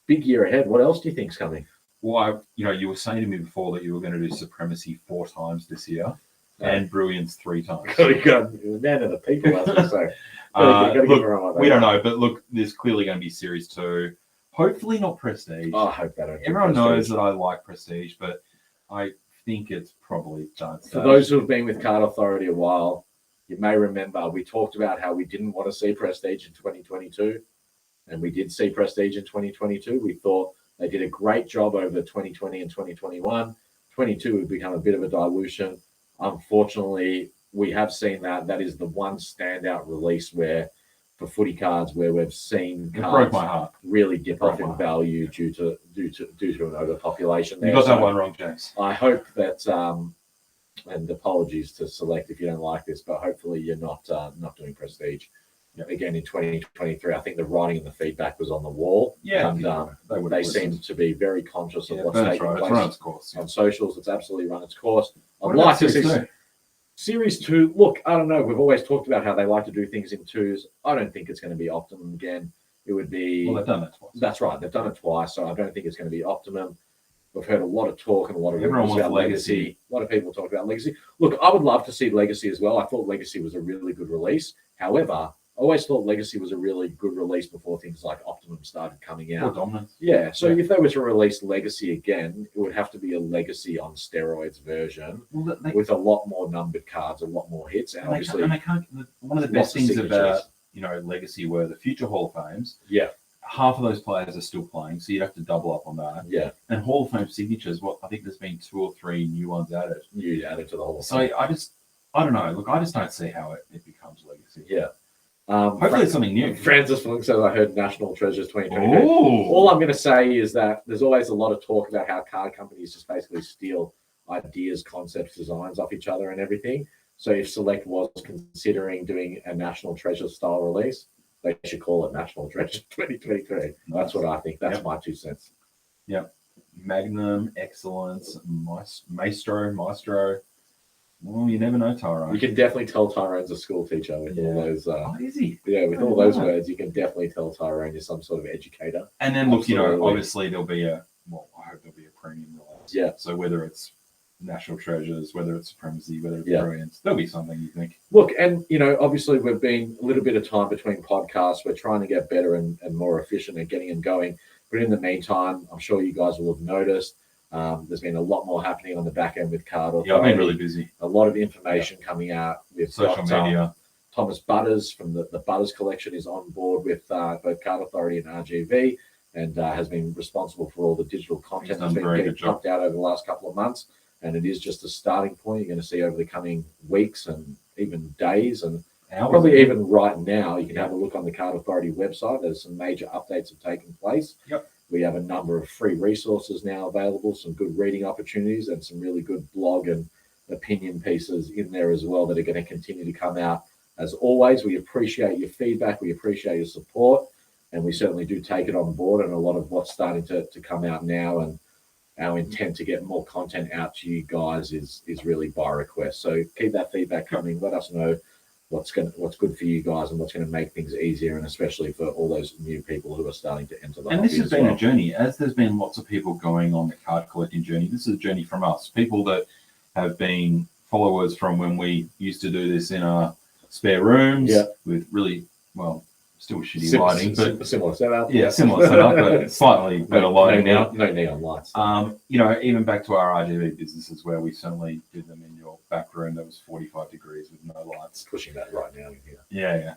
big year ahead. What else do you think's coming? Well, you were saying to me before that you were going to do Supremacy 4 times this year and Brilliance 3 times. You got man of the people, as I say. Look, we don't know, but look, there's clearly going to be Series 2. Hopefully not Prestige. I hope they don't. Everyone knows that I like Prestige, but I think it's probably done. For those who have been with Card Authority a while, you may remember we talked about how we didn't want to see Prestige in 2022, and we did see Prestige in 2022. We thought they did a great job over 2020 and 2021. 22 would become a bit of a dilution. Unfortunately, we have seen that is the one standout release where, for footy cards, where we've seen it cards broke my heart. really dip off in value due to an overpopulation. You got that one wrong, James. I hope that, and apologies to Select if you don't like this, but hopefully you're not doing Prestige. Yep. Again, in 2023, I think the writing and the feedback was on the wall. Yeah, and they seem to be very conscious of what's taking place run its course, on socials. It's absolutely run its course. I'd like to see Series 2. Look, I don't know. We've always talked about how they like to do things in twos. I don't think it's going to be optimum again. It would be. Well, they've done that twice. That's right. They've done it twice, so I don't think it's going to be optimum. We've heard a lot of talk and a lot of everyone wants about Legacy. A lot of people talk about Legacy. Look, I would love to see Legacy as well. I thought Legacy was a really good release. However, I always thought Legacy was a really good release before things like Optimum started coming out. Dominance. Yeah, so if they were to release Legacy again, it would have to be a Legacy on steroids version with a lot more numbered cards, a lot more hits. And obviously, they can't. One of the best things about Legacy were the future Hall of Fames. Yeah. Half of those players are still playing, so you'd have to double up on that. Yeah. And Hall of Fame signatures, I think there's been 2 or 3 new ones added. Added to the Hall of Fame. So I don't know. Look, I just don't see how it becomes Legacy. Yeah. Hopefully it's something new. Francis Flink says, I heard National Treasures 2023. All I'm going to say is that there's always a lot of talk about how card companies just basically steal ideas, concepts, designs off each other and everything. So if Select was considering doing a National Treasure style release, they should call it National Treasure 2023. That's what I think. That's my 2 cents. Yep. Magnum, Excellence, Maestro. Well, you never know, Tyrone. You can definitely tell Tyrone's a school teacher with all those. Is he? Yeah, with all those words, you can definitely tell Tyrone is some sort of educator. And then, look, obviously there'll be I hope there'll be a premium release. Yeah. So whether it's National Treasures, whether it's Supremacy, whether it's Brilliance, there'll be something, you think. Look, and, obviously we've been a little bit of time between podcasts. We're trying to get better and more efficient at getting them going. But in the meantime, I'm sure you guys will have noticed, there's been a lot more happening on the back end with Card Authority. Yeah, I've been really busy. A lot of information coming out. We've social media. Thomas Butters from the Butters collection is on board with both Card Authority and RGV and has been responsible for all the digital content that's been getting pumped out over the last couple of months. And it is just a starting point you're going to see over the coming weeks and even days and probably even right now. You can have a look on the Card Authority website. There's some major updates have taken place. Yep. We have a number of free resources now available, some good reading opportunities and some really good blog and opinion pieces in there as well that are going to continue to come out. As always, we appreciate your feedback. We appreciate your support. And we certainly do take it on board. And a lot of what's starting to come out now and our intent to get more content out to you guys is really by request. So keep that feedback coming. Let us know what's good for you guys and what's going to make things easier, and especially for all those new people who are starting to enter the hobby. And this has been a journey, as there's been lots of people going on the card collecting journey. This is a journey from us, people that have been followers from when we used to do this in our spare rooms with really, still shitty lighting, but similar setup. Yeah, similar setup, but slightly better lighting now. No neon lights. Even back to our RGB businesses where we certainly did them in your back room that was 45 degrees with no lights. Pushing that right now in here. Yeah.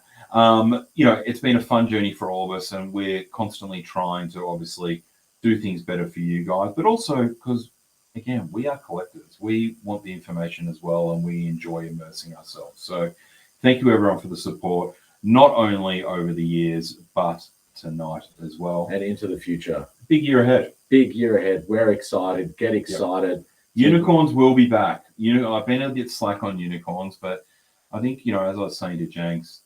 It's been a fun journey for all of us, and we're constantly trying to obviously do things better for you guys, but also because, again, we are collectors. We want the information as well, and we enjoy immersing ourselves. So thank you, everyone, for the support. Not only over the years, but tonight as well. And into the future. Big year ahead. Big year ahead. We're excited. Get excited. Yep. Unicorns will be back. I've been able to get slack on unicorns, but I think, as I was saying to Jenks,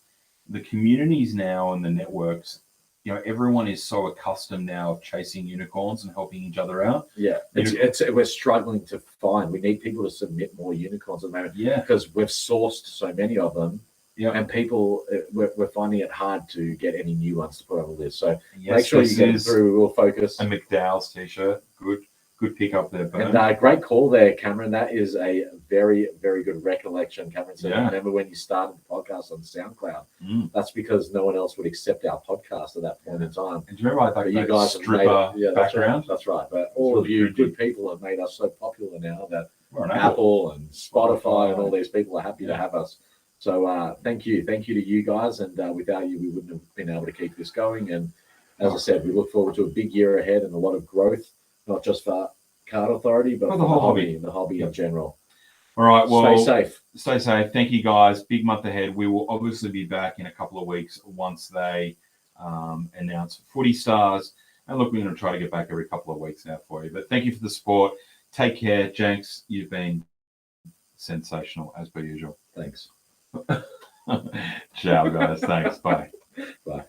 the communities now and the networks everyone is so accustomed now of chasing unicorns and helping each other out. Yeah, we're struggling to find. We need people to submit more unicorns at the moment. Yeah, because we've sourced so many of them. Yeah, and people, we're finding it hard to get any new ones to put on the list. So yes, make sure you get it through. We'll focus. A McDowell's t-shirt, good pick up there, Bern. And great call there, Cameron. That is a very, very good recollection. Cameron said, Yeah. remember when you started the podcast on SoundCloud? Mm. That's because no one else would accept our podcast at that point in time. And do you remember that you guys stripper background? That's right. But all of you good people have made us so popular now that We're on Apple and Spotify and all these people are happy to have us. So thank you to you guys. And without you, we wouldn't have been able to keep this going. And as I said, we look forward to a big year ahead and a lot of growth, not just for Card Authority, but for the whole hobby, the hobby in general. All right. Well, stay safe. Thank you, guys. Big month ahead. We will obviously be back in a couple of weeks once they announce Footy Stars. And look, we're going to try to get back every couple of weeks now for you. But thank you for the support. Take care, Jenks. You've been sensational as per usual. Thanks. Ciao, guys. Thanks. Bye. Bye.